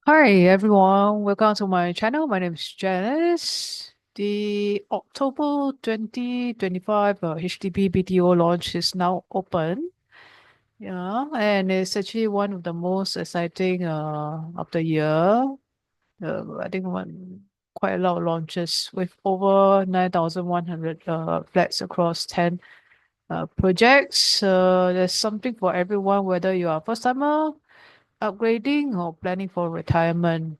Hi everyone, welcome to my channel. My name is Janice. The October 2025 HDB BTO launch is now open. Yeah, and it's actually one of the most exciting of the year. I think quite a lot of launches with over 9,100 flats across 10 projects. There's something for everyone, whether you are first timer, upgrading, or planning for retirement.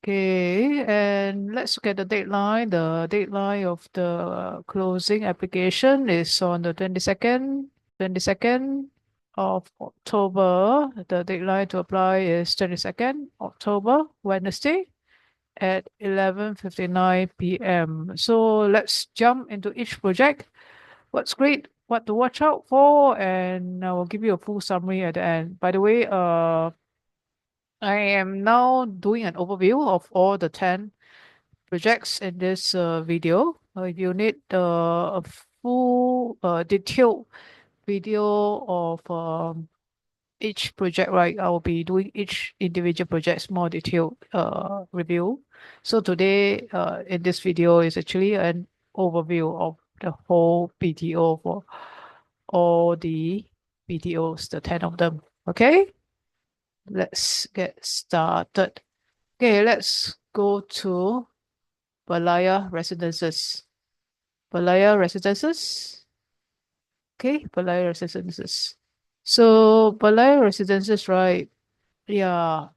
Okay, and let's look at the deadline. The deadline of the closing application is on the 22nd of October. The deadline to apply is 22nd October, Wednesday at 11:59 p.m. So let's jump into each project. What's great, what to watch out for, and I will give you a full summary at the end. By the way, I am now doing an overview of all the 10 projects in this video. If you need a full detailed video of each project, right? I will be doing each individual project's more detailed review. So today in this video is actually an overview of the whole BTO for all the BTOs, the 10 of them. Okay, let's get started. Okay, let's go to Balaya Residences. Balaya Residences. Okay, Balaya Residences. So Balaya Residences, right? Yeah,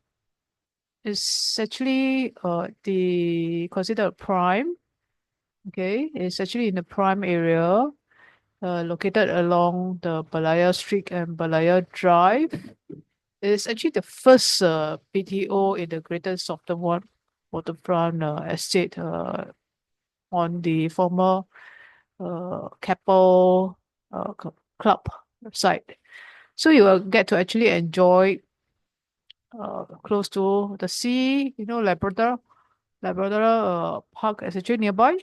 it's actually the considered prime. Okay, it's actually in the prime area, located along the Balaya Street and Balaya Drive. It's actually the first BTO in the Greater Southern Waterfront estate on the former Keppel Club site. So you will get to actually enjoy close to the sea, Labrador Park is actually nearby,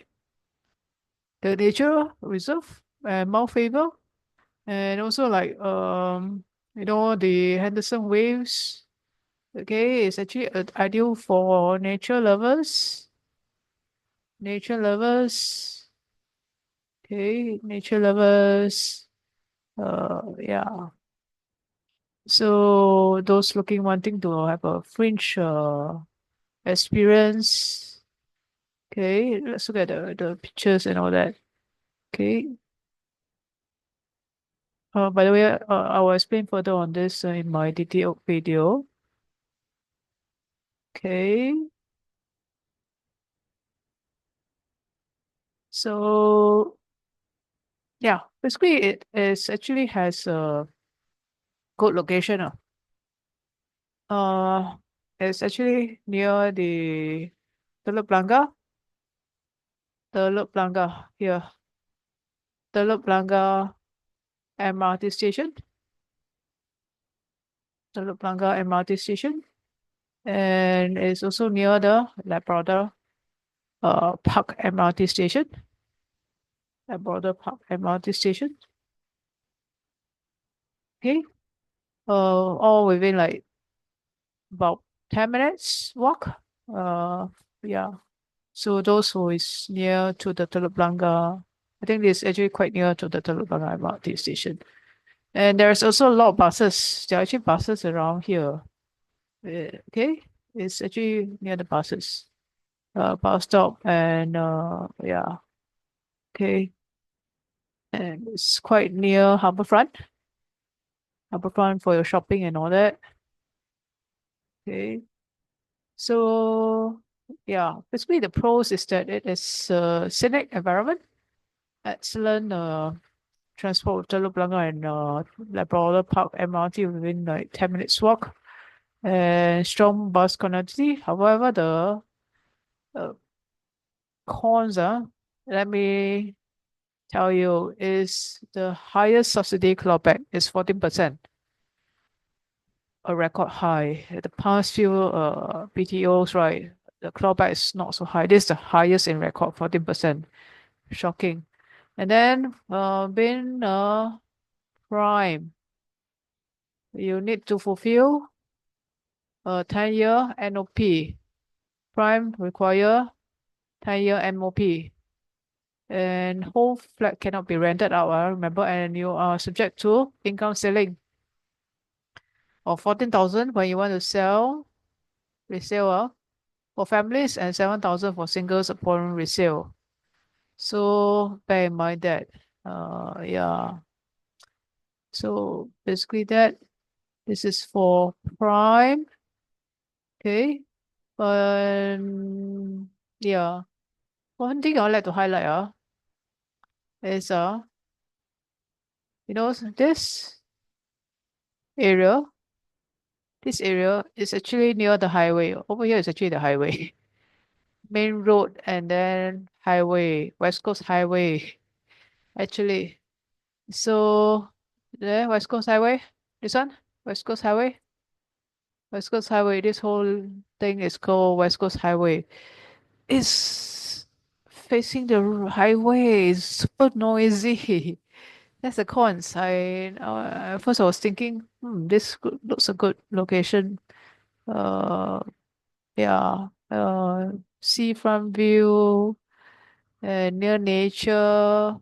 the nature reserve and Mount Faber, and also like the Henderson Waves. Okay, it's actually ideal for nature lovers. Nature lovers. Okay, nature lovers. Yeah. So those looking wanting to have a fringe experience. Okay, let's look at the pictures and all that. Okay. By the way, I will explain further on this in my detailed video. Okay. So yeah, basically it is actually has a good location. It's actually near the Teluk Blangah, Teluk Blangah here, Teluk Blangah MRT station, Teluk Blangah MRT station, and it's also near the Labrador Park MRT station, Labrador Park MRT station. Okay, all within like about 10 minutes walk. Yeah. So those who is near to the Teluk Blangah, I think it's actually quite near to the Teluk Blangah MRT station. And there's also a lot of buses. There are actually buses around here. Okay, it's actually near the buses, bus stop, and yeah, okay, and it's quite near Harbourfront for your shopping and all that. Okay, so yeah, basically the pros is that it is a scenic environment, excellent transport with Teluk Blangah and Labrador Park MRT within like 10 minutes walk and strong bus connectivity. However, the uh, cons, let me tell you, is the highest subsidy clawback is 14%, a record high. The past few BTOs, right, the clawback is not so high. This is the highest in record, 14%. Shocking. And then being prime, you need to fulfill 10-year NOP. Prime require 10-year MOP. And whole flat cannot be rented out, remember, and you are subject to income ceiling of 14,000 when you want to sell resale for families and 7,000 for singles upon resale. So bear in mind that, yeah. So basically this is for prime, okay. But yeah, one thing I'd like to highlight is you know area this area is actually near the highway. Over here is actually the highway. Main road and then highway, West Coast Highway. Actually, so the West Coast Highway, this one, West Coast Highway, West Coast Highway. This whole thing is called West Coast Highway. It's facing the highway. It's super noisy. That's the cons. At first I was thinking, looks a good location. Uh, yeah. Seafront view, near nature.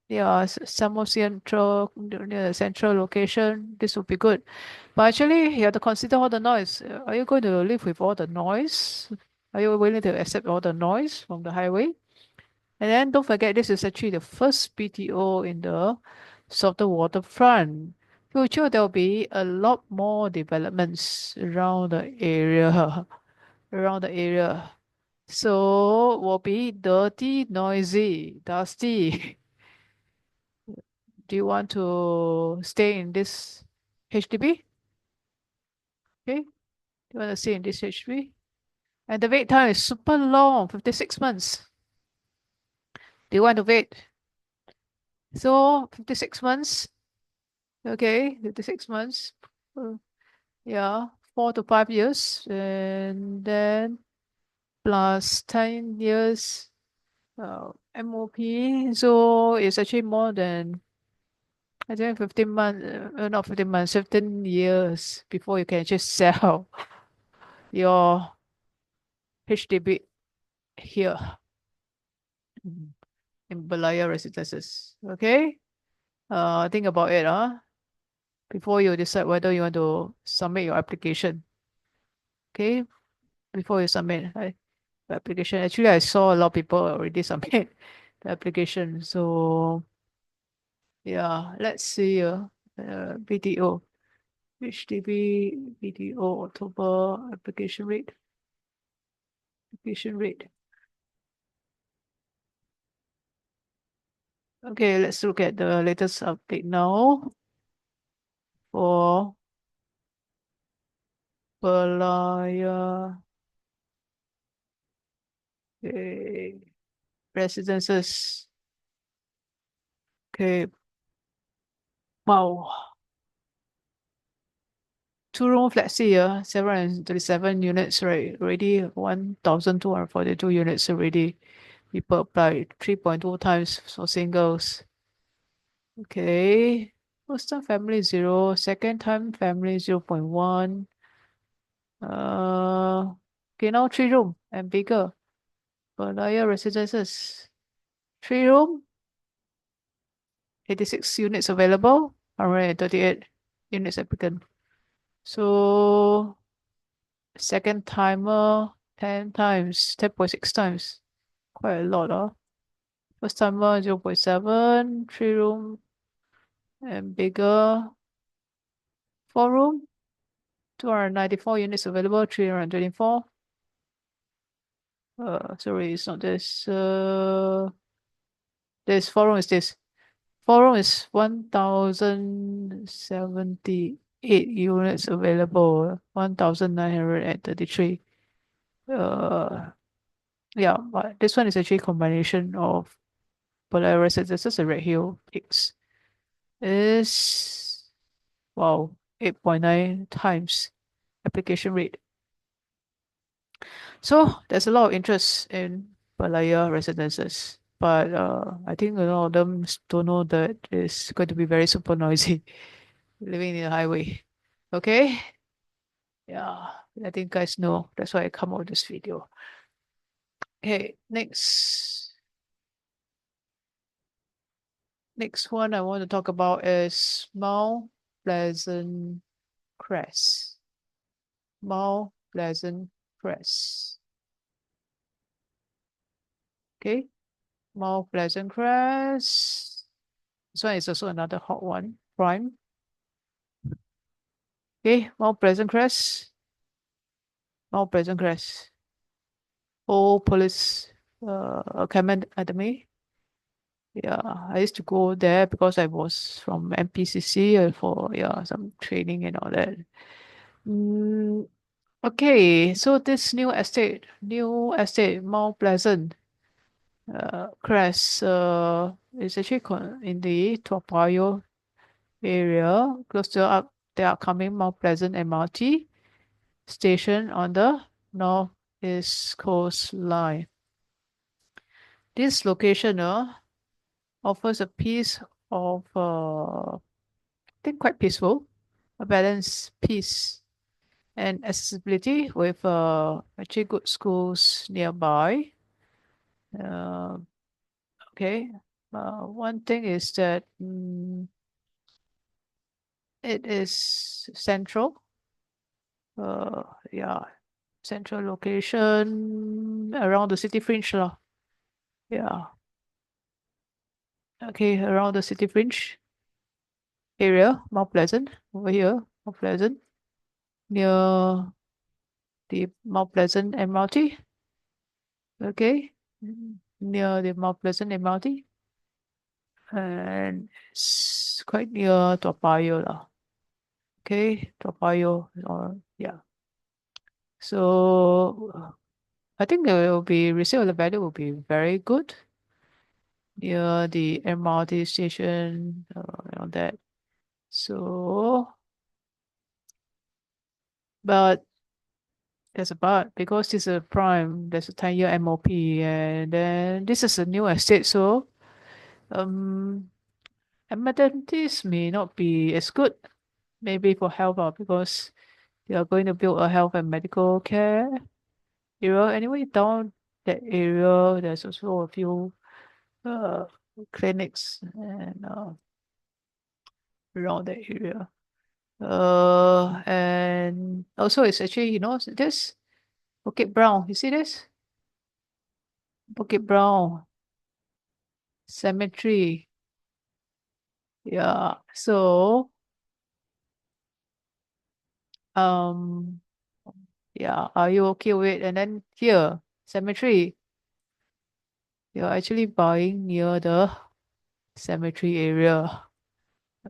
Yeah, some more central, near the central location. This would be good. But actually, you have to consider all the noise. Are you going to live with all the noise? Are you willing to accept all the noise from the highway? And then don't forget, this is actually the first BTO in the Salted Waterfront. Future, there'll be a lot more developments around the area, around the area. So will be dirty, noisy, dusty. Do you want to stay in this HDB? Okay. Do you want to stay in this HDB? And the wait time is super long, 56 months. Do you want to wait? So 56 months. Okay, 56 months. Uh, yeah, 4 to 5 years. And then plus 10 years MOP. So it's actually more than, I think, 15 months, not 15 months, 15 years before you can just sell your HDB here in Balaya residences. Okay? Think about it before you decide whether you want to submit your application. Okay? Before you submit the application. Actually, I saw a lot of people already submit the application. So yeah, let's see BTO. HDB BTO October application rate. Application rate. Okay, let's look at the latest update now for Balaya residences. Okay, wow. 2-room Flexi, 737 units, right? Already 1,242 units already. People applied 3.2 times for singles. Okay. First time family 0, second time family 0.1. Okay, now 3-room and bigger. Balaya residences. 3-room, 86 units available, 138 units applicant. So second timer 10 times, 10.6 times. Quite a lot. First timer 0.7, 3-room and bigger. 4-room, 294 units available, 324. Sorry, it's not this. This 4-room is this. 4-room is 1,078 units available, 1,933. Yeah, but this one is actually combination of Polaris. This is a Red Hill X. Is wow, 8.9 times application rate. So there's a lot of interest in Balaya residences, but I think a lot of them don't know that it's going to be very super noisy living in the highway. Okay, Yeah, I think guys know. That's why I come out with this video. Okay, next one I want to talk about is Mount Pleasant Crest. Mount Pleasant Crest. Okay, Mount Pleasant Crest. This one is also another hot one. Prime. Okay, Mount Pleasant Crest. Mount Pleasant Crest. Old Police Academy. Yeah, I used to go there because I was from MPCC for some training and all that. Mm, okay, so this new estate, Mount Pleasant Crest, is actually in the Toa Payoh area, close to the upcoming Mount Pleasant MRT station on the North East Coast Line. This location offers a piece of, I think, quite peaceful, a balanced peace and accessibility with actually good schools nearby. Uh, okay. One thing is that it is central. Yeah, central location around the city fringe lah. Yeah. Okay, around the city fringe area, Mount Pleasant over here, Mount Pleasant near the Mount Pleasant MRT. Okay, near the Mount Pleasant MRT, and it's quite near Toa Payoh lah. Okay, Toa Payoh, or yeah. So I think there will be resale value will be very good near the MRT station, on that. So, but there's a but, because this is a prime, there's a 10-year MOP, and then this is a new estate, so um amenities may not be as good, maybe for health, because they are going to build a health and medical care area. Anyway, down that area, there's also a few uh, clinics and around that area. And also it's actually, this Bukit Brown. You see this? Bukit Brown Cemetery. Yeah. So, um, yeah, are you okay with it? And then here, cemetery, you're actually buying near the cemetery area.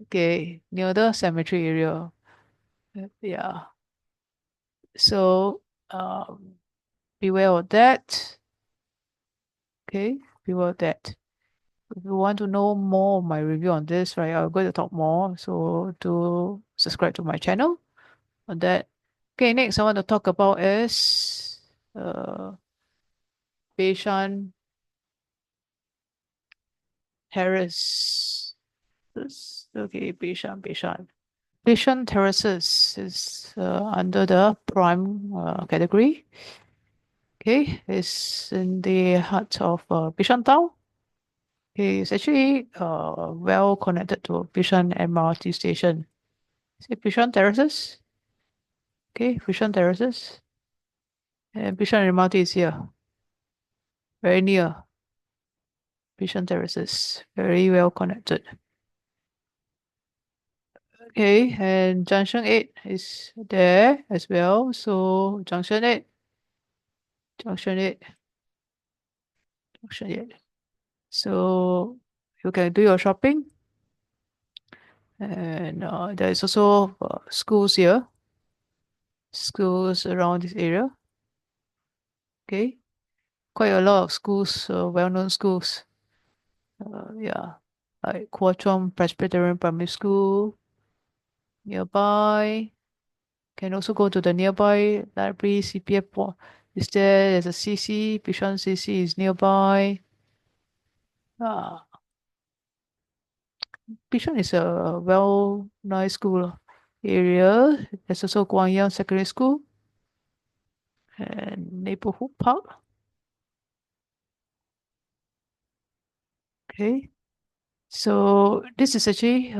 Okay, near the cemetery area. Yeah. So, beware of that. Okay, beware of that. If you want to know more of my review on this, right, I'm going to talk more. So do subscribe to my channel on that. Okay, next I want to talk about is Beishan Terrace. Okay, Beishan. Bishan Terraces is under the prime category. Okay, it's in the heart of Bishan town. Okay, it's actually well connected to Bishan MRT station. See Bishan Terraces. Okay, Bishan Terraces. And Bishan MRT is here. Very near. Bishan Terraces. Very well connected. Okay, and Junction 8 is there as well. So Junction 8. Junction 8. Junction 8. So you can do your shopping. And there is also schools here. Schools around this area. Okay. Quite a lot of schools, well-known schools. Yeah. Like Kuo Chuan Presbyterian Primary School nearby. Can also go to the nearby library. CPF is there. There's a CC. Bishan CC is nearby. Bishan is a nice school. area. There's also Guangyang Secondary School and Neighborhood Park. Okay, so this is actually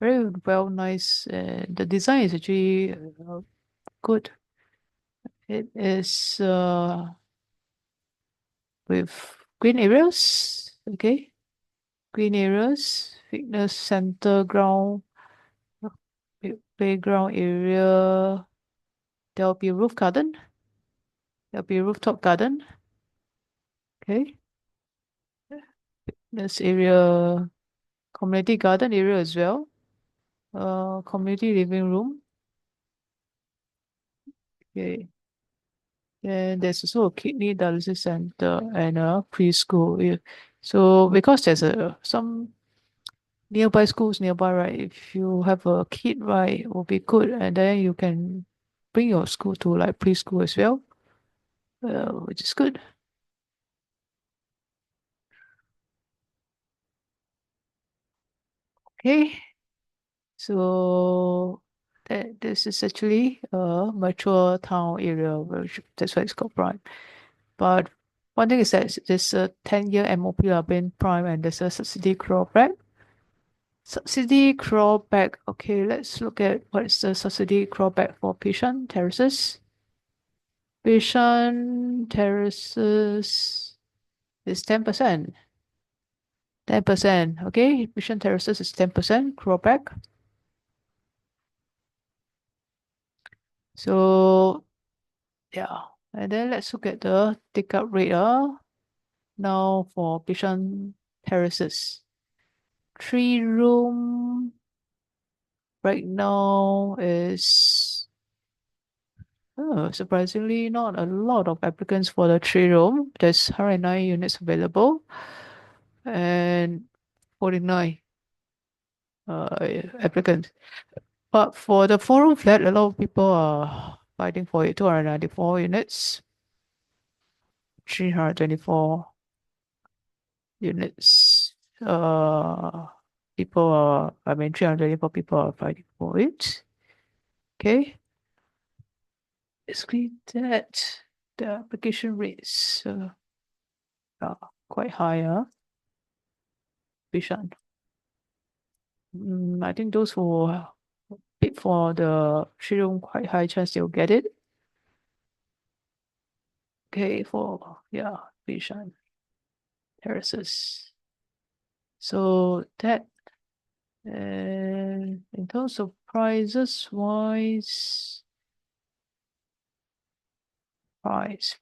very well nice. The design is actually good. It is with green areas. Okay, green areas, fitness center, ground, playground area. There'll be a roof garden. There'll be a rooftop garden. Okay, this area, community garden area as well. Community living room. Okay. And there's also a kidney dialysis center and a preschool. So because there's some nearby schools nearby, right? If you have a kid, right, it will be good, and then you can bring your school to like preschool as well, which is good. Okay, so this is actually a mature town area, which that's why it's called prime. But one thing is that there's a 10-year MOP being prime, and there's a subsidy clawback. Subsidy clawback. Okay, let's look at what is the subsidy clawback for Bishan Terraces. Bishan Terraces is 10%. 10%. Okay, Bishan Terraces is 10% clawback. So yeah, and then let's look at the take-up rate. Now for Bishan Terraces, 3 room right now is surprisingly not a lot of applicants for the 3 room. There's 109 units available and 49 applicants. But for the 4 room flat, a lot of people are fighting for it. 294 units, 324 units. People are, I mean, 324 people are fighting for it. Okay. Basically, that the application rates are quite higher. Bishan. I think those who bid for the 3 room, quite high chance they'll get it. Okay, for yeah, Bishan Terraces. So that, and in terms of prices wise, price.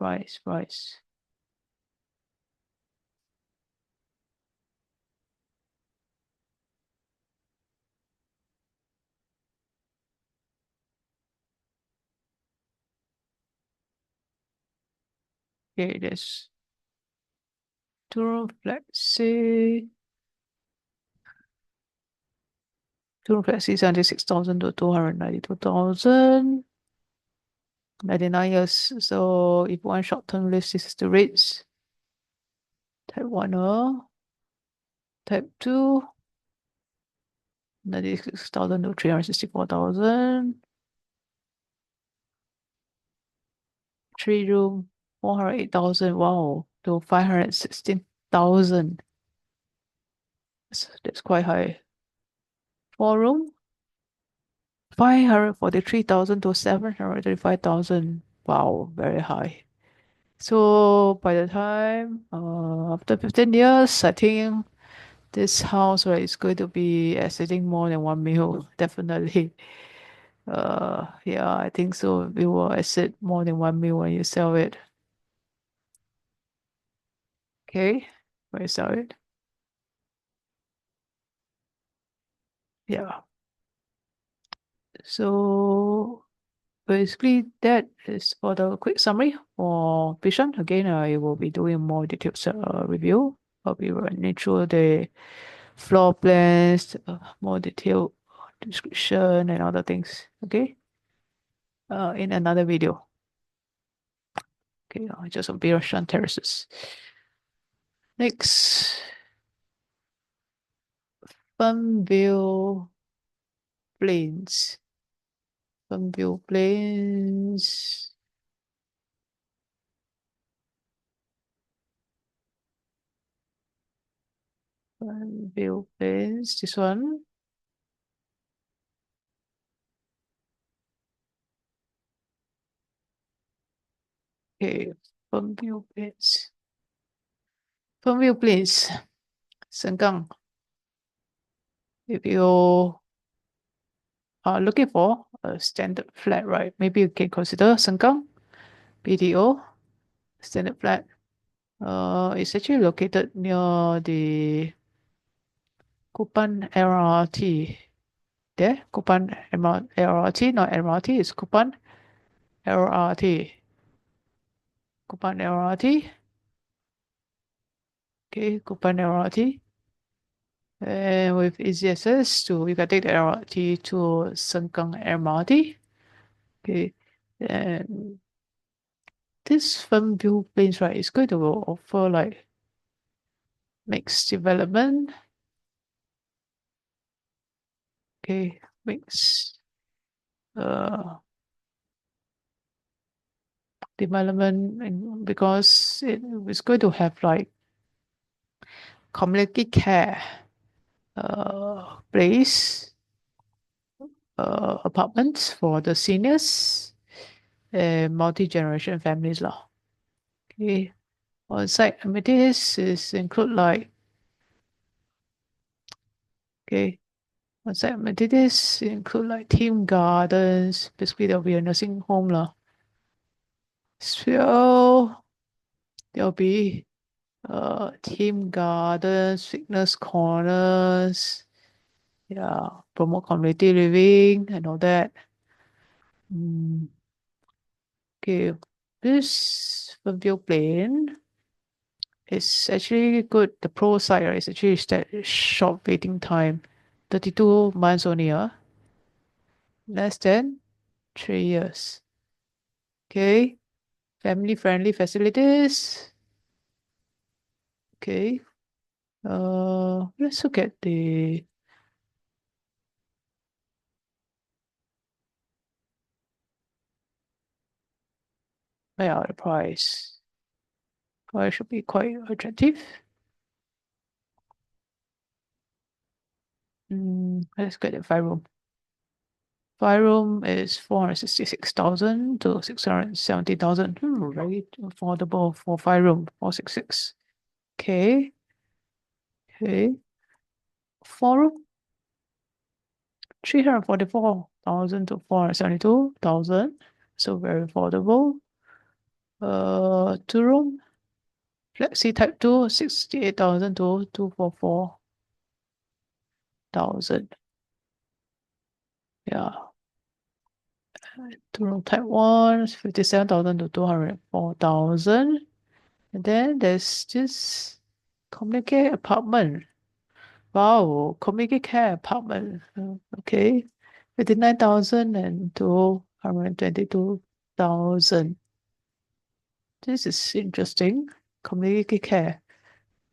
Okay, there's 2 room Flexi. 2 room Flexi 76,000 to 292,000. 99 years. So if one short-term lease, this is the rates. Type 1, type 2, 96,000 to 364,000. 3 room, 408,000. Wow, to 516,000. That's quite high. 4 room, 543,000 to 735,000. Wow, very high. So by the time after 15 years, I think this house, right, is going to be exceeding more than 1 mil, definitely. Yeah, I think so. It will exceed more than 1 mil when you sell it. Okay, when you sell it. Yeah. So basically, that is for the quick summary for Vision. Again, I will be doing more detailed review. I'll be running through the floor plans, more detailed description and other things. Okay. In another video. Okay, just on Birashan Terraces. Next, Funville Plains. Fernview Plains. Fernview Plains. This one. Okay. Fernview Plains. Fernview Plains. Sengkang. If you are looking for a standard flat, right? Maybe you can consider Sengkang BTO standard flat. It's actually located near the Kupan LRT. There, Kupan LRT, not MRT, it's Kupan LRT. Kupan LRT. Okay, Kupan LRT. And with easy access to, you can take the LRT to Sengkang MRT. Okay, and this Fernview Plains, right, is going to offer like mixed development. Okay, mixed development because it is going to have like community care place, apartments for the seniors and multi-generation families lah. Okay, on site amenities is include like okay, on site amenities include like team gardens. Basically, there'll be a nursing home lah. So there'll be team gardens, fitness corners, yeah, promote community living and all that. Okay, this Fernview Plain is actually good. The pro side, right, is actually that short waiting time, 32 months only, less than 3 years. Okay, family friendly facilities. Okay, let's look at the the price. Price should be quite attractive. Let's get a 5 room. 5 room is 466,000 to 670,000. Very affordable for 5 room, 466. Okay. Okay. 4 room, 344,000 to 472,000. So very affordable. 2 room, Flexi type 2, 68,000 to 244,000. Yeah. 2 room type 1, 57,000 to 204,000. And then there's this community apartment. Wow, community care apartment. Okay. 59,000 and 222,000. This is interesting. Community care.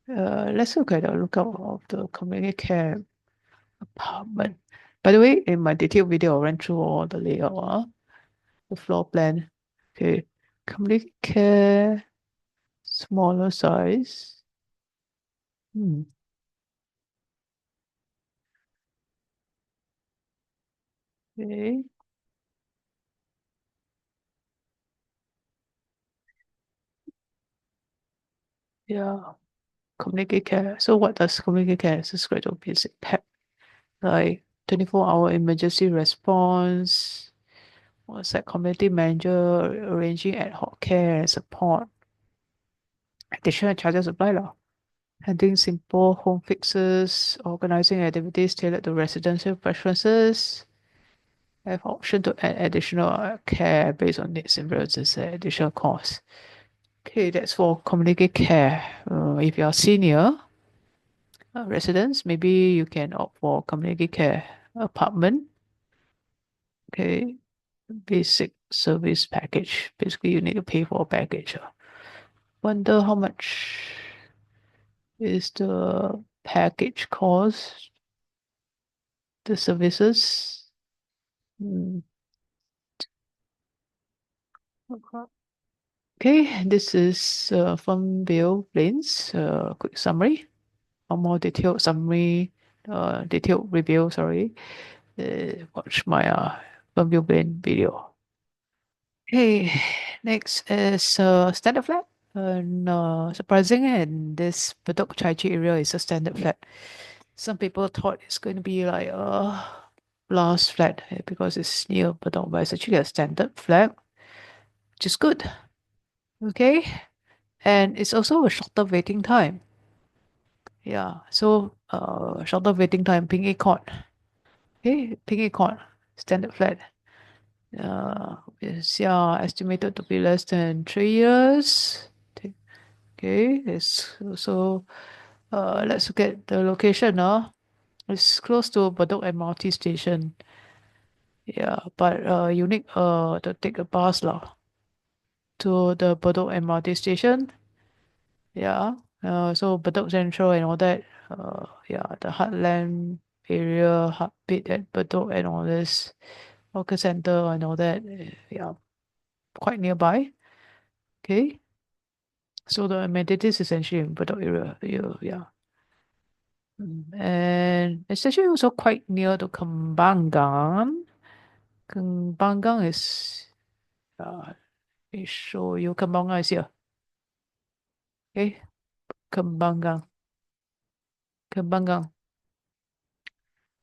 Let's look at the lookout of the community care apartment. By the way, in my detailed video, I ran through all the layout, the floor plan. Okay, community care, smaller size. Okay. Yeah, community care. So what does community care? Subscribe to basic pack, like 24-hour emergency response. What's that? Community manager arranging ad hoc care and support. Additional charges apply lah. Handling simple home fixes, organizing activities tailored to residential preferences. Have option to add additional care based on needs and preferences at additional cost. Okay, that's for community care. If you're senior residents, maybe you can opt for community care apartment. Okay, basic service package. Basically, you need to pay for a package. Wonder how much is the package cost? The services. Hmm. Okay, this is from Bill Blaine's quick summary, or more detailed summary, detailed review, sorry. Watch my from Bill Blaine video. Okay, next is standard flat. Surprising, and this Bedok Chai Chee area is a standard flat. Some people thought it's going to be like a last flat because it's near Bedok, but it's actually a standard flat, which is good. Okay, and it's also a shorter waiting time. Yeah, so shorter waiting time, Ping Court. Okay, Ping Court, standard flat. Is estimated to be less than 3 years. Okay, it's also let's look at the location. It's close to Bedok MRT station. Yeah, but you need to take a bus lah to the Bedok MRT station. Yeah. So Bedok Central and all that. Yeah, the Heartland area, Heartbeat at Bedok and all this, Hawker Center and all that. Yeah, quite nearby. Okay. So the amenities essentially in Bedok area. Yeah. And it's actually also quite near to Kembangan. Kembangan is, let me show you. Kembangan is here. Okay. Kembangan. Kembangan.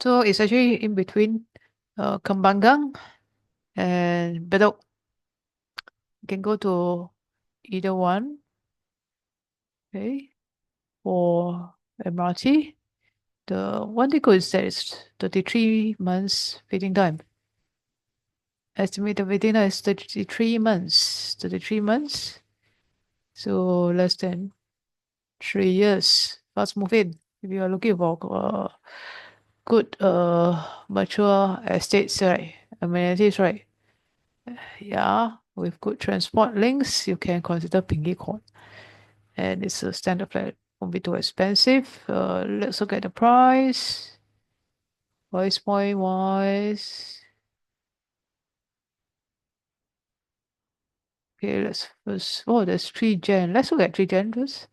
So it's actually in between Kembangan and Bedok. You can go to either one. Okay. For MRT. The one thing good is that it's 33 months waiting time. Estimated waiting time is 33 months. 33 months. So less than 3 years. Fast move in. If you are looking for good mature estates, right? Amenities, right? Yeah, with good transport links, you can consider Pingy Court. And it's a standard flat. Won't be too expensive. Let's look at the price. Price point wise. Okay, let's first. Oh, there's 3 Gen. Let's look at 3 Gen first.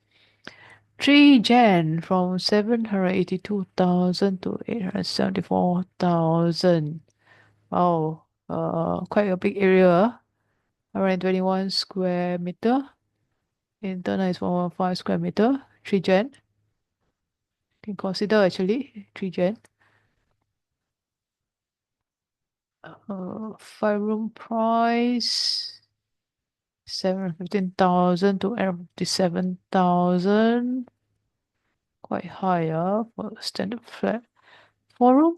3 Gen from 782,000 to 874,000. Wow, quite a big area. 121 square meter. Internal is 115 square meter. 3 Gen. Can consider actually 3 Gen. 5 room price 715,000 to 857,000. Quite high for a standard flat. 4 room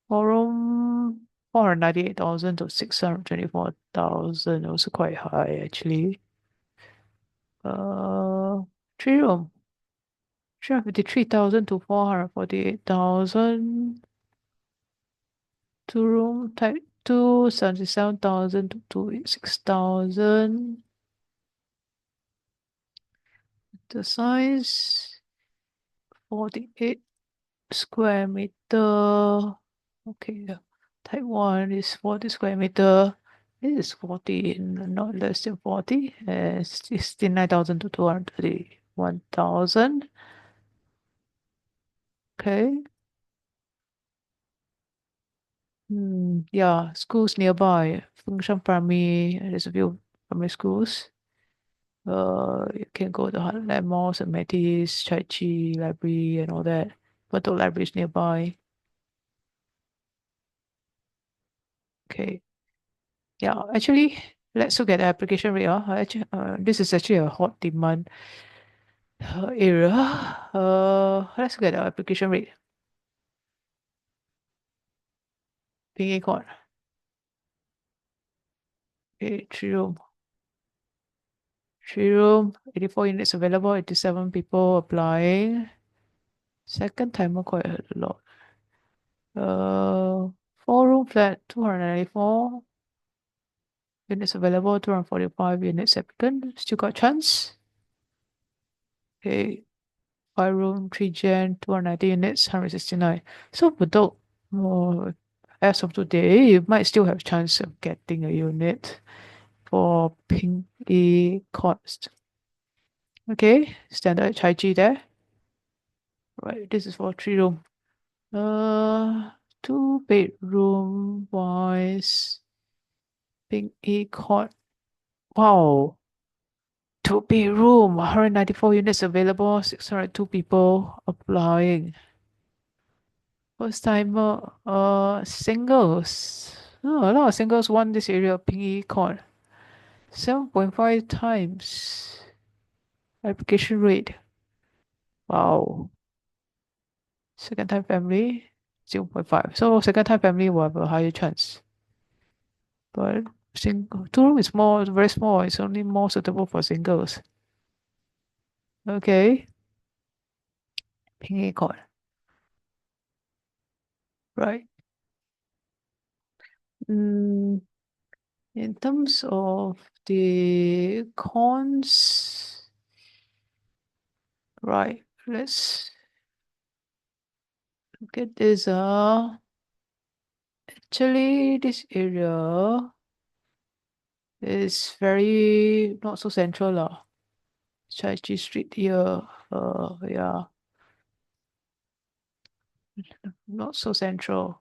4 room 498,000 to 624,000. Also quite high actually. 3 room 353,000 to 448,000. 2 room type 2 77,000 to 286,000. The size 48 square meter. Okay, type 1 is 40 square meter. This is 40, not less than 40. 69,000 to 231,000. Okay. Yeah, schools nearby. Fengshan Primary, there's a few primary schools. You can go to Heartland Mall, St. Matthew's, Chai Chee Library, and all that. Bedok Library is nearby. Okay. Yeah, actually, let's look at the application rate. Actually, this is actually a hot demand area. Let's look at the application rate. Pingy Court. Okay, 3 room. 3 room, 84 units available, 87 people applying. Second timer quite a lot. 4 room flat, 294 units available, 245 units applicant. Still got chance. Okay, 5 room, 3 Gen, 290 units, 169. So Bedok, as of today, you might still have chance of getting a unit for Ping E cost. Okay, standard Chai Chi there. Right, this is for 3 room. 2 bedroom wise, Ping E court. Wow. 2 bedroom, 194 units available, 602 people applying. First timer, singles. Oh, a lot of singles want this area of Ping E court. 7.5 times application rate. Wow. Second time family, 0.5. So second time family will have a higher chance. But 2 room is more, very small. It's only more suitable for singles. Okay. Ping A court. Right. In terms of the cons, right, let's look at this. Actually, this area is very not so central lah. Chai Chi Street here, yeah, not so central.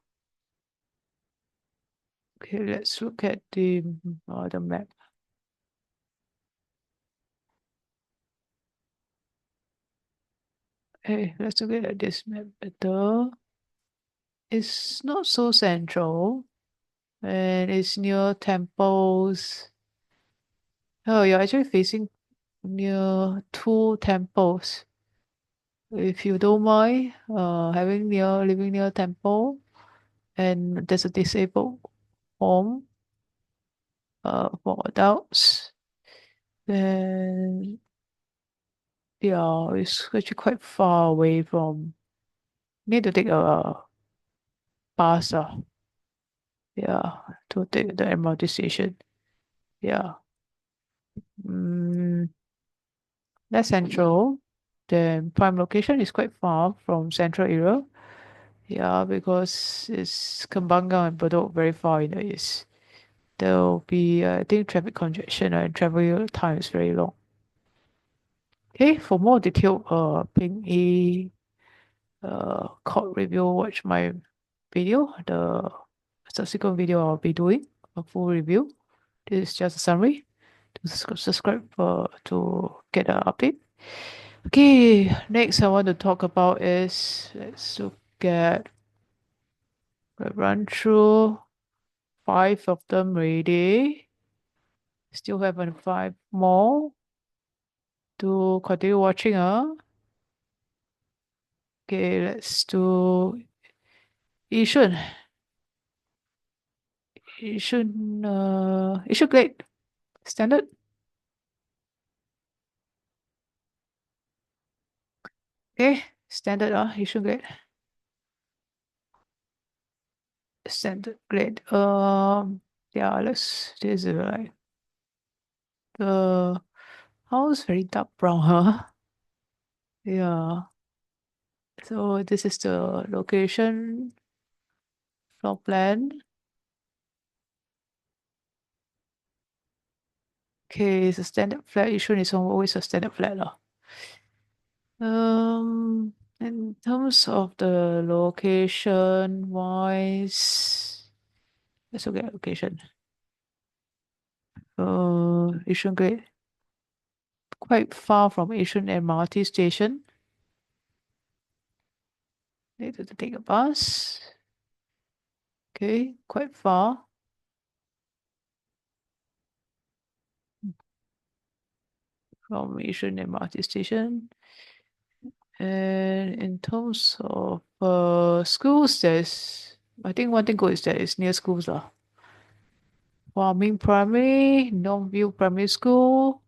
Okay, let's look at the map. Hey, let's look at this map better. It's not so central, and it's near temples. Oh, you're actually facing near 2 temples. If you don't mind, living near temple, and there's a disabled home, for adults, then yeah, it's actually quite far away from. Need to take a bus, yeah, to take the MRT station. Yeah. Less central. Then prime location is quite far from central area. Yeah, because it's Kembangan and Bedok very far in the east. There will be, I think, traffic congestion and travel time is very long. Okay, for more detailed Ping E court review, watch my video. The subsequent video I'll be doing a full review. This is just a summary. To subscribe to get an update. Okay, next I want to talk about is, let's look at, run through 5 of them already. Still have 5 more to continue watching. Okay, let's do Yishun. Yishun Glade. Standard. Okay, standard Yishun Glade. Standard Glade. Yeah, this is like the house very dark brown, huh? Yeah. So this is the location, floor plan. Okay, it's a standard flat. Yishun is always a standard flat lah. In terms of the location wise, let's look at location. Yishun Gate, quite far from Yishun MRT station. Need to take a bus. Okay, quite far. From Yishun MRT station. And in terms of schools, I think one thing good is that it's near schools lah. Ming Primary, Northview Primary School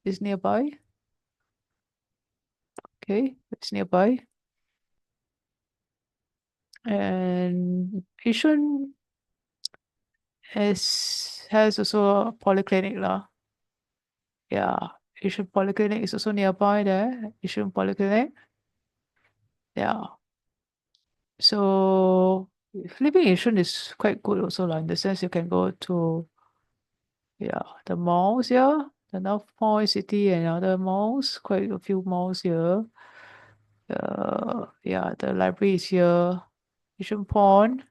is nearby. Okay, it's nearby. And Yishun has also a polyclinic lah. Yeah, Yishun Polyclinic is also nearby there. Yishun Polyclinic. Yeah. So Living Yishun is quite good also, in the sense you can go to the malls here, the North Point City and other malls, quite a few malls here. The library is here. Yishun Pond,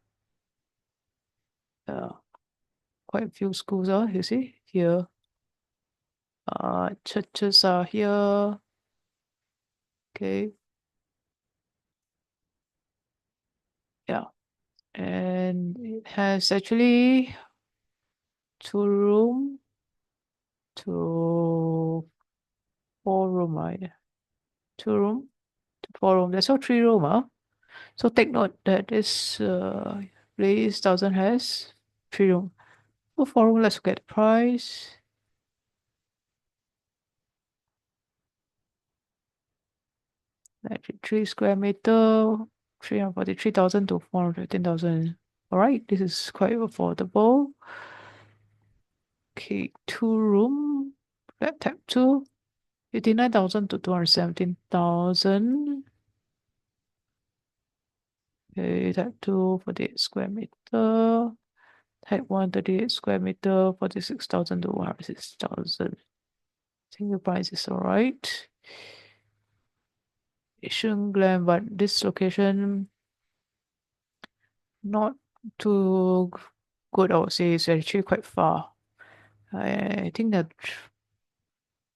quite a few schools are, you see, here. Churches are here. Okay. Yeah. And it has actually 2 room to 4 room, right? 2 room to 4 room. That's all 3 room, huh? So take note that this place doesn't has 3 room. So 4 room, let's get the price. 93 square meter, 343,000 to 415,000. All right, this is quite affordable. Okay, 2 room, flat type 2, 89,000 to 217,000. Okay, type 2, 48 square meter. Type 1, 38 square meter, 46,000 to 106,000. I think the price is all right. Yishun Glen, but this location not too good, I would say. It's actually quite far. I think that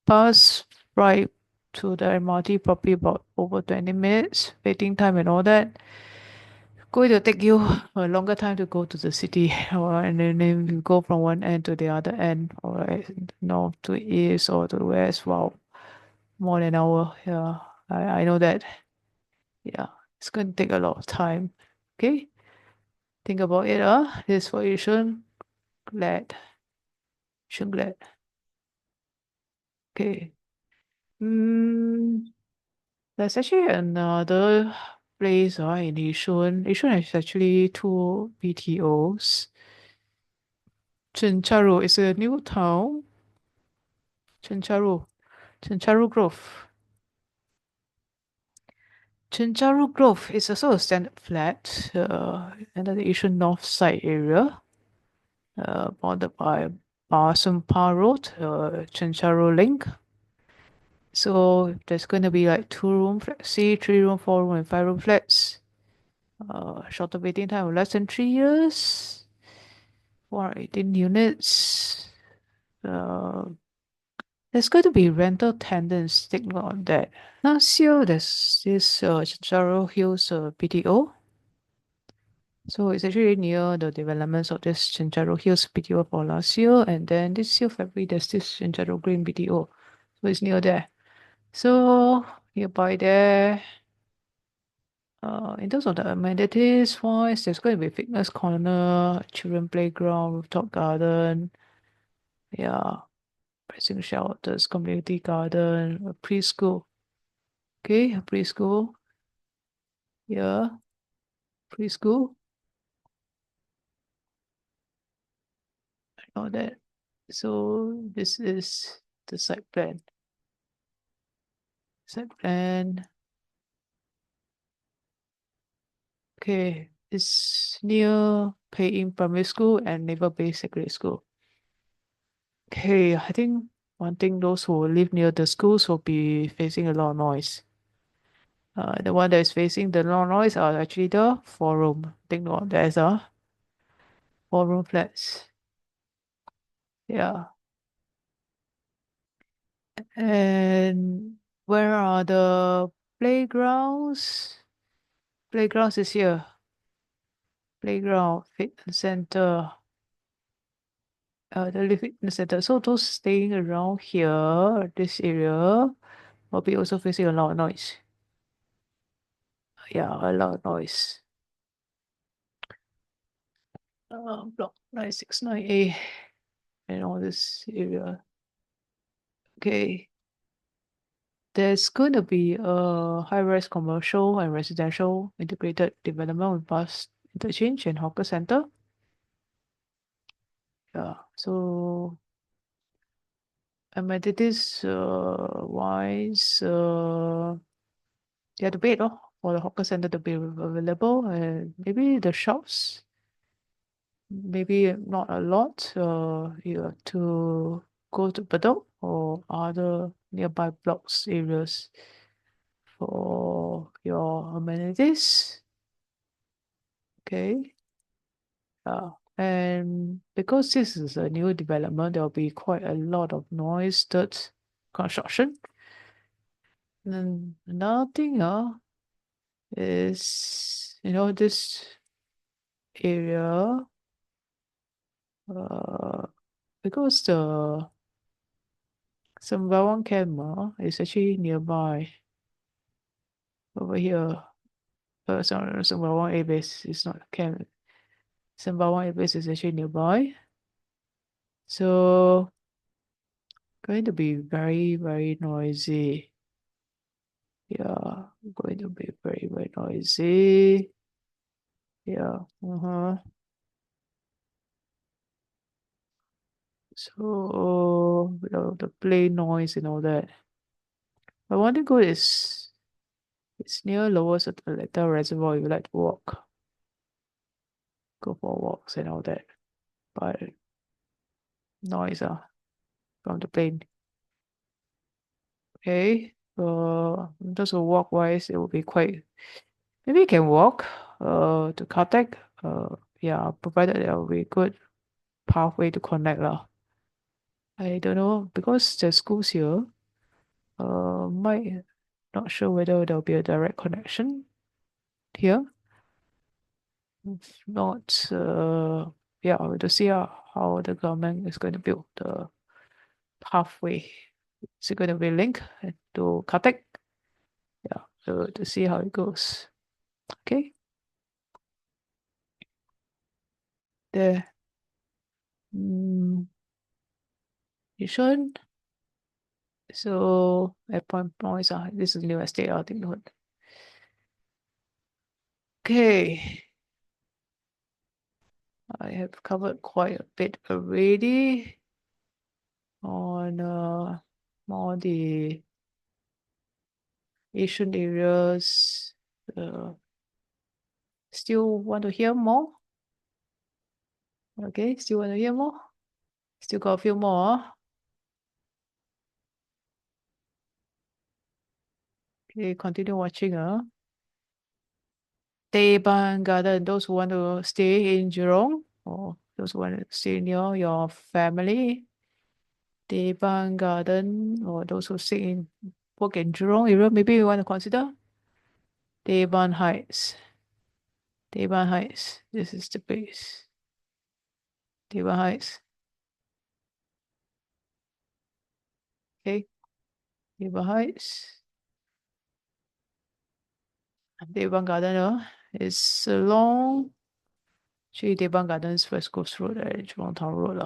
bus ride to the MRT probably about over 20 minutes, waiting time and all that. Going to take you a longer time to go to the city, and then you go from one end to the other end, or north to east or to west. Wow, more than an hour. Yeah, I know that. Yeah, it's going to take a lot of time. Okay, think about it. This for Yishun Glad. Yishun Glad. Okay. There's actually another place in Yishun. Yishun has actually 2 BTOs. Chencharu is a new town. Chencharu. Chencharu Grove. Chencharu Grove is also a standard flat under the Yishun North Side area, bordered by Sumpah Road, Chencharu Link. So there's going to be like 2 room Flexi, 3 room, 4 room, and 5 room flats. Shorter waiting time of less than 3 years. 418 units. There's going to be rental tenants. Take note of that. Last year, there's this Chencharu Hills BTO. So it's actually near the developments of this Chencharu Hills BTO for last year. And then this year, February, there's this Chencharu Green BTO. So it's near there. So nearby there, in terms of the amenities wise, there's going to be fitness corner, children playground, rooftop garden, pressing shelters, community garden, a preschool. Okay, a preschool. Yeah, preschool. All that. So this is the site plan. Site plan. Okay, it's near Pei Ying Primary School and Naval Base Secondary School. Okay, I think one thing those who live near the schools will be facing a lot of noise. The one that is facing the lot of noise are actually the 4 room. Take note, there's a 4 room flats. Yeah. And where are the playgrounds? Playgrounds is here. Playground, fitness center. The fitness center. So those staying around here, this area, will be also facing a lot of noise. Yeah, a lot of noise. Block 969A and all this area. Okay. There's going to be a high-rise commercial and residential integrated development with bus interchange and hawker center. Yeah, so amenities wise, you have to pay it for for the hawker center to be available, and maybe the shops, maybe not a lot. You have to go to Bedok or other nearby blocks areas for your amenities. Okay. And because this is a new development, there'll be quite a lot of noise, dirt, construction. And then another thing is, this area, because the Sembawang camp is actually nearby over here. Sorry, Sembawang Air Base is not a camp. Sembawang Air Base is actually nearby. So going to be very, very noisy. Yeah, going to be very, very noisy. Yeah. So the plane noise and all that. But one thing good is it's near Lower Seletar Reservoir. If you like to walk, go for walks and all that. But noise from the plane. Okay. In terms of walk wise, it will be quite. Maybe you can walk to Caltech. Yeah, provided there will be good pathway to connect lah. I don't know because the schools here might not sure whether there'll be a direct connection here. If not, yeah, we'll to see how the government is going to build the pathway. Is it going to be linked to Caltech? Yeah, so to see how it goes. Okay. There. Yishun. So at point noise, this is new estate, I think. Okay. I have covered quite a bit already on more the Asian areas. Still want to hear more? Okay, still want to hear more? Still got a few more. Okay, continue watching. Teban Garden, those who want to stay in Jurong or those who want to stay near your family. Teban Garden or those who stay in work in Jurong area, maybe you want to consider Teban Heights. Teban Heights, this is the place. Teban Heights. Okay, Teban Heights. Teban Garden is along Teban Gardens West Coast Road at Jurong Town Road.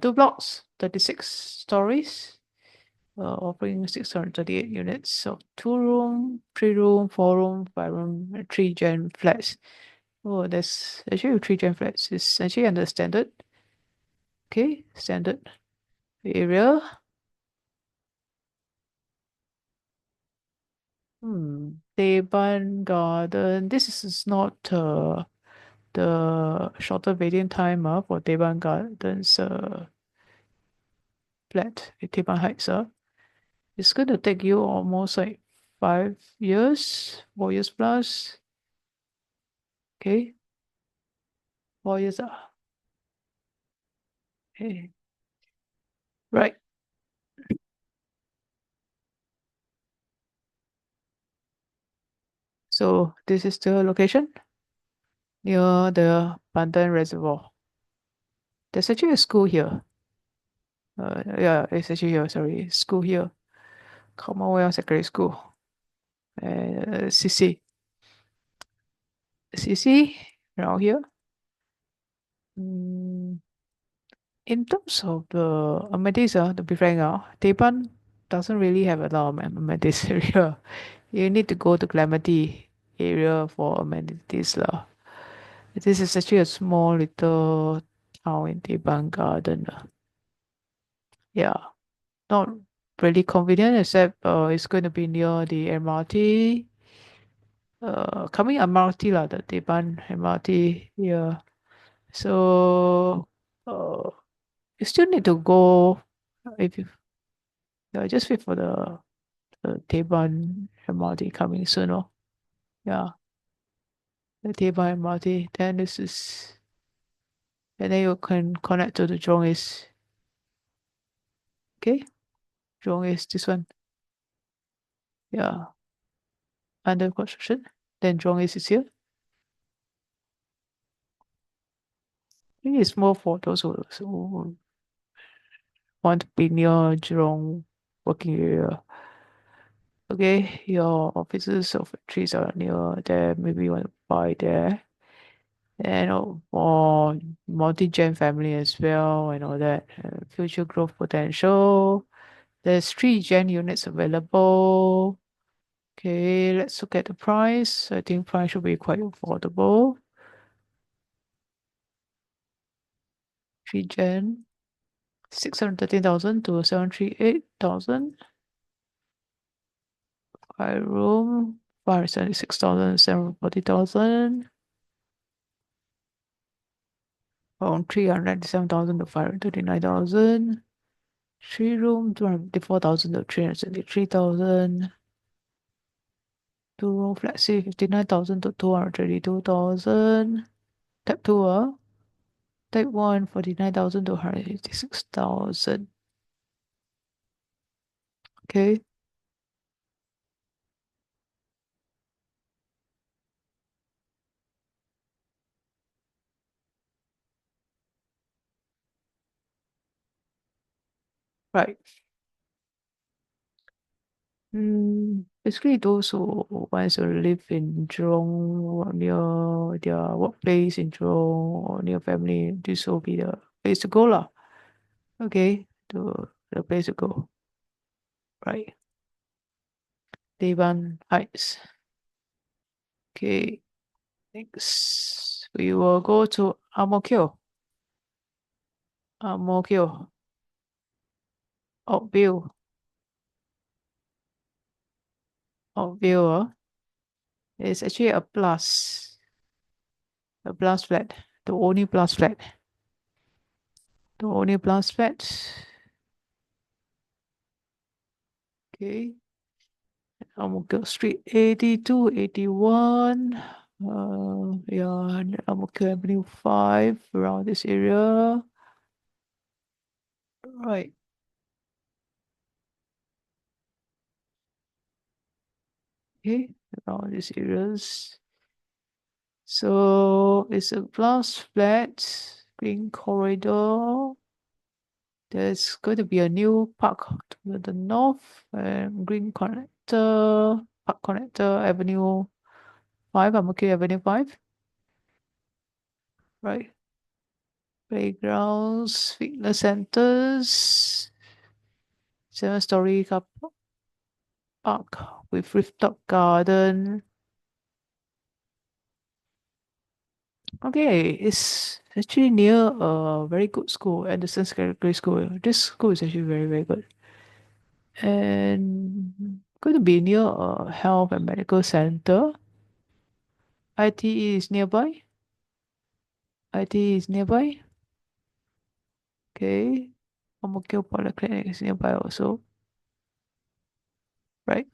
2 blocks, 36 stories, offering 638 units. So 2-room, 3-room, 4-room, 5-room, 3-gen flats. Oh, there's actually 3-gen flats. It's actually under standard. Okay, standard area. Teban Garden. This is not the shorter waiting time for Teban Gardens flat at Teban Heights. It's going to take you almost like 5 years, 4 years plus. Okay, 4 years. Okay, right. So this is the location near the Pandan Reservoir. There's actually a school here. Yeah, it's actually here. Sorry, school here. Commonwealth Secondary School. CC. CC around here. In terms of the amenities, to be frank, Tepan doesn't really have a lot of amenities area. You need to go to Clementi area for amenities lah. This is actually a small little town in Teban Garden. Yeah, not really convenient except it's going to be near the MRT. coming MRT lah, the Teban MRT. Yeah. So you still need to go if you just wait for the Teban MRT coming soon. Oh. Yeah. The Teban MRT. Then this is and then you can connect to the Jurong East. Okay. Jurong East, this one. Yeah. Under construction. Then Jurong East is here. I think it's more for those who want to be near Jurong working area. Okay, your offices or factories are near there. Maybe you want to buy there. And for multi-gen family as well and all that. Future growth potential. There's 3 gen units available. Okay, let's look at the price. I think price should be quite affordable. 3 gen, 613,000 to 738,000. 5 room, 576,000, 740,000. From 397,000 to 539,000. 3 room, 254,000 to 373,000. 2 room Flexi, 59,000 to 232,000. Type 2, Type 1, 49,000 to 156,000. Okay. Right. Basically, those who wants to live in Jurong or near their workplace in Jurong or near family, this will be the place to go lah. Okay, the place to go. Right. Teban Heights. Okay, next we will go to Ang Mo Kio. Ang Mo Kio. Oakville. Oakville is actually a plus flat. The only plus flat. The only plus flat. Okay. Ang Mo Kio Street 82, 81. Yeah, Ang Mo Kio Avenue 5 around this area. Right. Okay, around these areas. So it's a glass flat, green corridor. There's going to be a new park to the north and green connector, park connector, Avenue 5, Ang Mo Kio Avenue 5. Right. Playgrounds, fitness centers, 7-story car park with rooftop garden. Okay, it's actually near a very good school, Anderson Secondary School. This school is actually very, very good. And going to be near a health and medical center. ITE is nearby. ITE is nearby. Okay. Ang Mo Kio Polyclinic is nearby also. Right.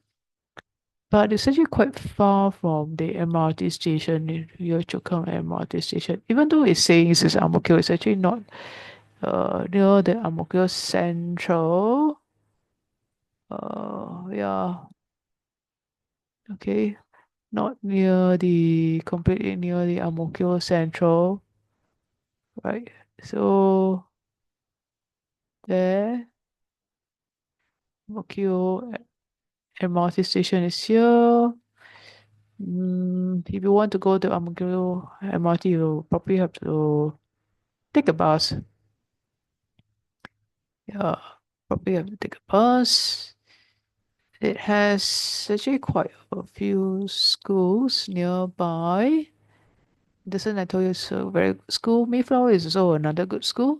But it's actually quite far from the MRT station, Yio Chu Kang MRT station. Even though it's saying this is Ang Mo Kio, it's actually not near the Ang Mo Kio Central. Yeah. Okay. Not near completely near the Ang Mo Kio Central. Right. So there, Ang Mo Kio MRT station is here. If you want to go to Ang Mo Kio MRT, you probably have to take a bus. Yeah, probably have to take a bus. It has actually quite a few schools nearby. Anderson, I told you, is a very good school. Mayflower is also another good school.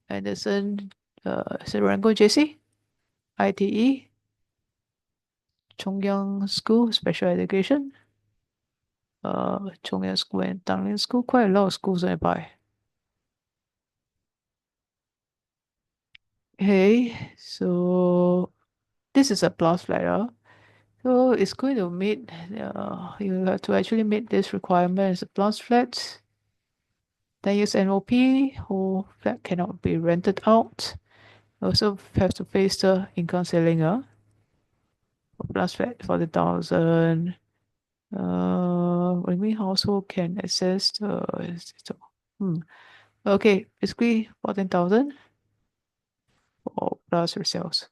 Anderson, Serangoon JC, ITE. Chongyang School, Special Education. Chongyang School and Tanglin School, quite a lot of schools nearby. Okay, so this is a plus flat. So it's going to meet, you have to actually meet this requirement as a plus flat. 10 years NOP, whole flat cannot be rented out. Also have to face the income ceiling, plus flat 40,000. Remain household can access hmm. Okay, basically 14,000 or plus resales.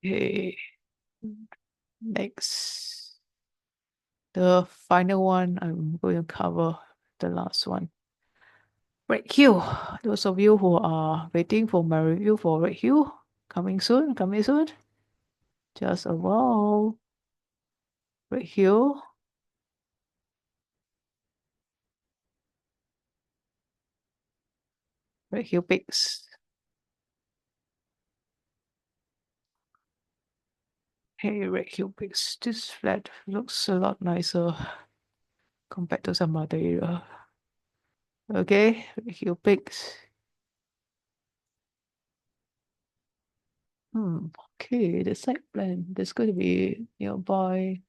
Okay, next. The final one, I'm going to cover the last one. Redhill. Those of you who are waiting for my review for Redhill, coming soon, coming soon. Just a while. Redhill. Redhill Peaks. Hey, Redhill Peaks. This flat looks a lot nicer compared to some other area. Okay, Redhill Peaks. Okay, the site plan. There's going to be nearby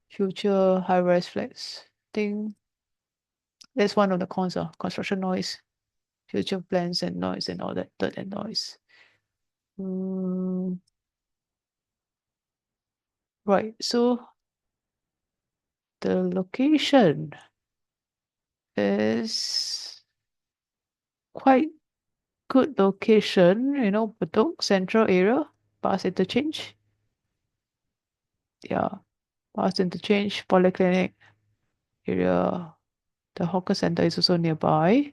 future high-rise flats. Think that's one of the cons of construction noise, future plans and noise and all that dirt and noise. Right, so the location is quite good location, Bedok Central area, bus interchange. Yeah, bus interchange, polyclinic area. The hawker center is also nearby.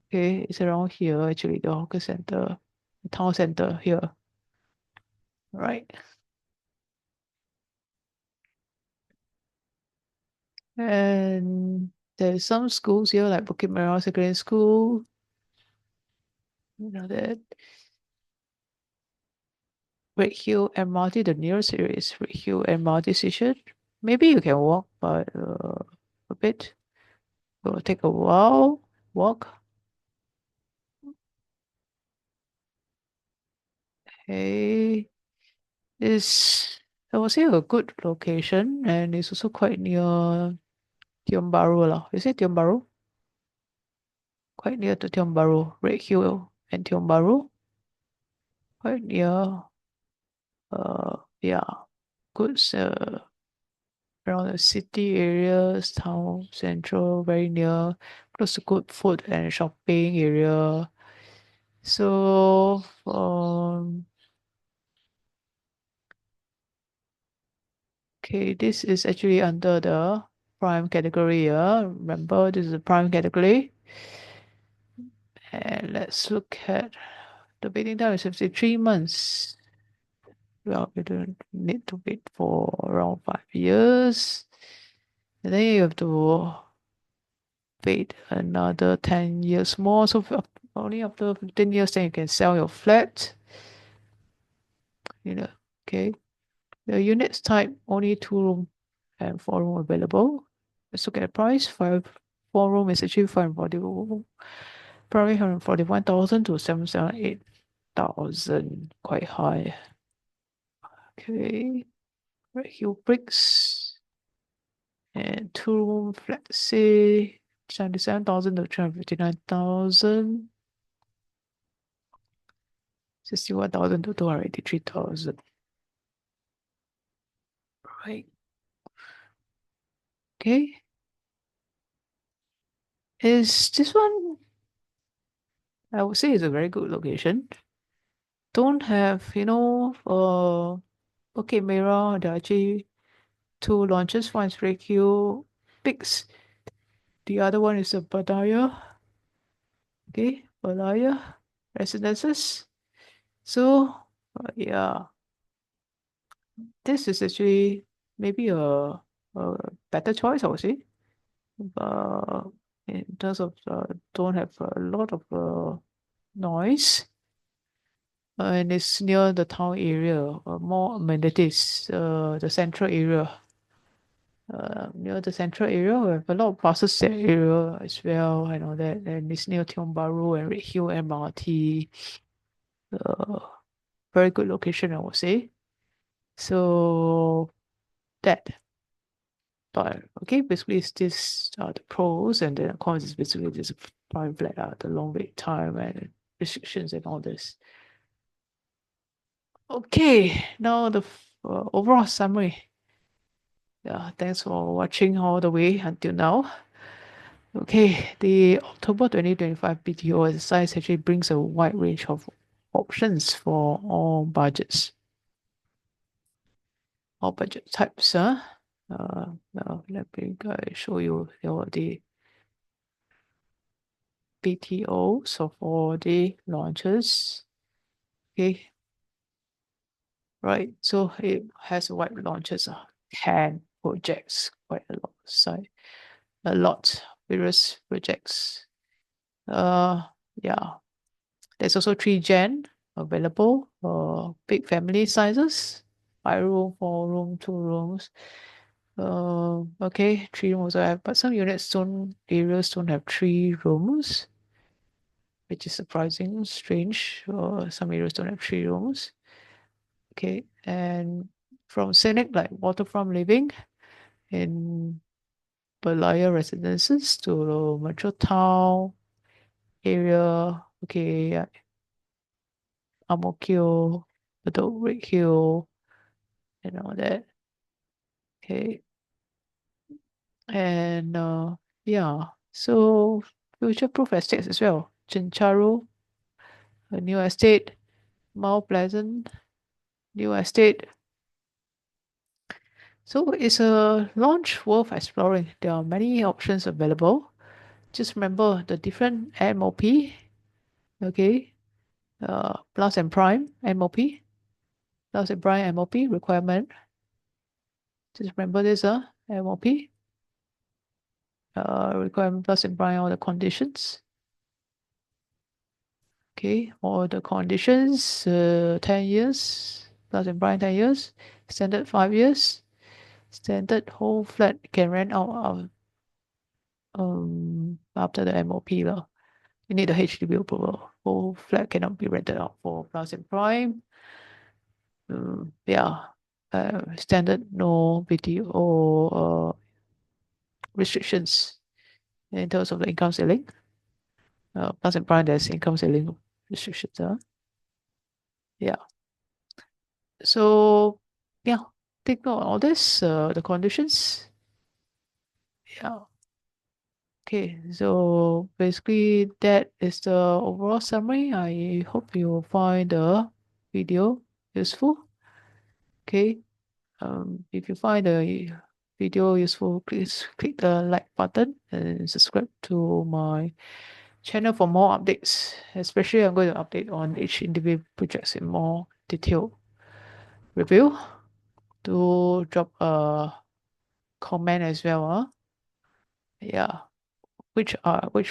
Okay, it's around here actually, the hawker center, the town center here. Right. And there's some schools here like Bukit Merah Secondary School. You know that Redhill MRT, the nearest area is Redhill MRT station. Maybe you can walk, but a bit. It will take a while. Walk. Okay. It's I would say a good location, and it's also quite near Tiong Bahru lah. Is it Tiong Bahru? Quite near to Tiong Bahru, Redhill and Tiong Bahru. Quite near. Yeah, good. Around the city areas, town central, very near, close to good food and shopping area. So, okay, this is actually under the prime category. Remember, this is the prime category. And let's look at the waiting time is 53 months. Well, you don't need to wait for around 5 years. And then you have to wait another 10 years more. So only after 15 years, then you can sell your flat. Okay. The units type, only 2 room and 4 room available. Let's look at the price. 4 room is actually 540, probably 141,000 to 778,000. Quite high. Okay. Redhill bricks. And 2 room Flexi, 77,000 to 359,000. 61,000 to 283,000. Right. Okay. Is this one, I would say, is a very good location. Don't have, okay, Mira, there are actually 2 launches. One is Redhill Peaks. The other one is a Badaya. Okay, Badaya Residences. So, yeah, this is actually maybe a better choice, I would say. In terms of don't have a lot of noise. And it's near the town area, more amenities, the central area. Near the central area, we have a lot of buses that area as well, and all that. And it's near Tiong Bahru and Redhill MRT. Very good location, I would say. So that, but okay, basically it's this the pros, and then the cons is basically this prime flat, the long wait time and restrictions and all this. Okay, now the overall summary. Yeah, thanks for watching all the way until now. Okay, the October 2025 BTO exercise actually brings a wide range of options for all budgets, all budget types. Now let me show you the BTOs of all the launches. Okay, right. So it has a wide launches, 10 projects, quite a lot side, a lot, various projects. Yeah. There's also 3 gen available, big family sizes, 5 room, 4 room, 2 rooms. Okay, 3 rooms I have, but some units don't, areas don't have 3 rooms, which is surprising, strange. Some areas don't have 3 rooms. Okay, and from scenic like waterfront living in Berlaya residences to metro town area. Okay, Ang Mo Kio, Bedok Redhill, and all that. Okay, and yeah, so future-proof estates as well. Chencharu, a new estate. Mount Pleasant, new estate. So it's a launch worth exploring. There are many options available. Just remember the different MOP. Okay, plus and prime MOP, plus and prime MOP requirement. Just remember this, MOP. Requirement plus and prime all the conditions. Okay, all the conditions, 10 years, plus and prime 10 years, standard 5 years, standard whole flat can rent out after the MOP lah. You need the HDB approval. Whole flat cannot be rented out for plus and prime. Yeah, standard no BTO restrictions in terms of the income ceiling. Plus and prime there's income ceiling restrictions. Yeah. So yeah, take note of all this, the conditions. Yeah. Okay, so basically that is the overall summary. I hope you find the video useful. Okay, if you find the video useful, please click the like button and subscribe to my channel for more updates. Especially I'm going to update on each individual projects in more detailed review. Do drop a comment as well. Yeah. Which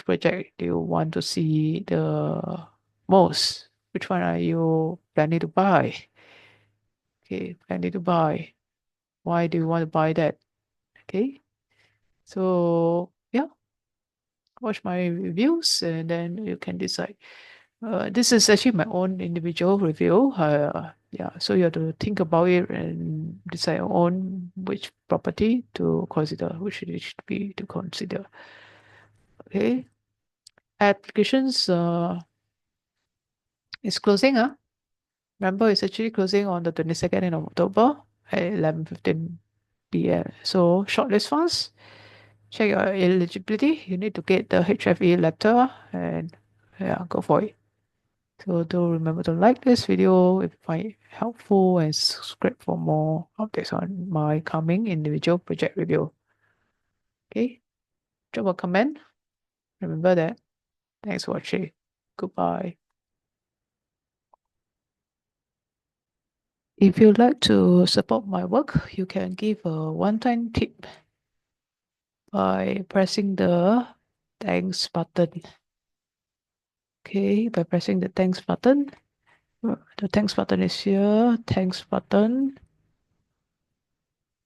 project do you want to see the most? Which one are you planning to buy? Okay, planning to buy. Why do you want to buy that? Okay. So yeah, watch my reviews and then you can decide. This is actually my own individual review. Yeah, so you have to think about it and decide on which property to consider, which it should be to consider. Okay, applications is closing. Remember, it's actually closing on the 22nd of October at 11:15 p.m. So shortlist fast. Check your eligibility. You need to get the HFE letter and yeah, go for it. So do remember to like this video if you find it helpful and subscribe for more updates on my coming individual project review. Okay, drop a comment. Remember that. Thanks for watching. Goodbye. If you'd like to support my work, you can give a one-time tip by pressing the thanks button. Okay, by pressing the thanks button. The thanks button is here. Thanks button.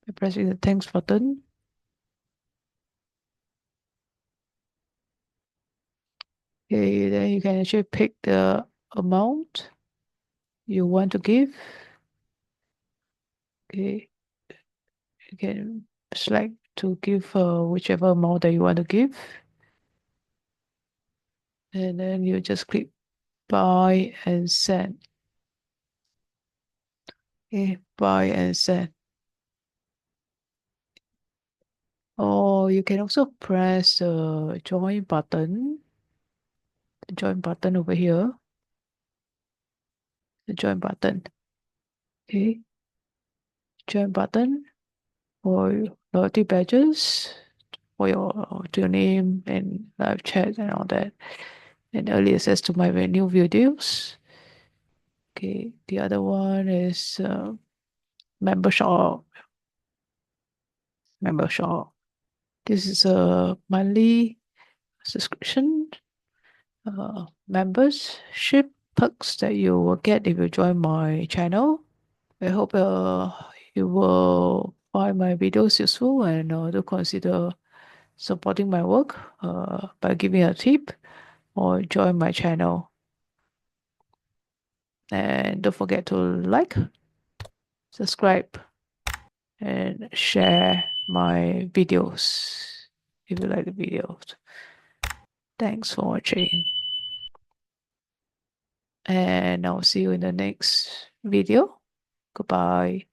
By pressing the thanks button. Okay, then you can actually pick the amount you want to give. Okay, you can select to give whichever amount that you want to give. And then you just click buy and send. Okay, buy and send. Or you can also press the join button. The join button over here. The join button. Okay, join button for loyalty badges for your name and live chat and all that. And early access to my new videos. Okay, the other one is member shop. Member shop. This is a monthly subscription membership perks that you will get if you join my channel. I hope you will find my videos useful and do consider supporting my work by giving a tip or join my channel. And don't forget to like, subscribe, and share my videos if you like the videos. Thanks for watching. And I'll see you in the next video. Goodbye.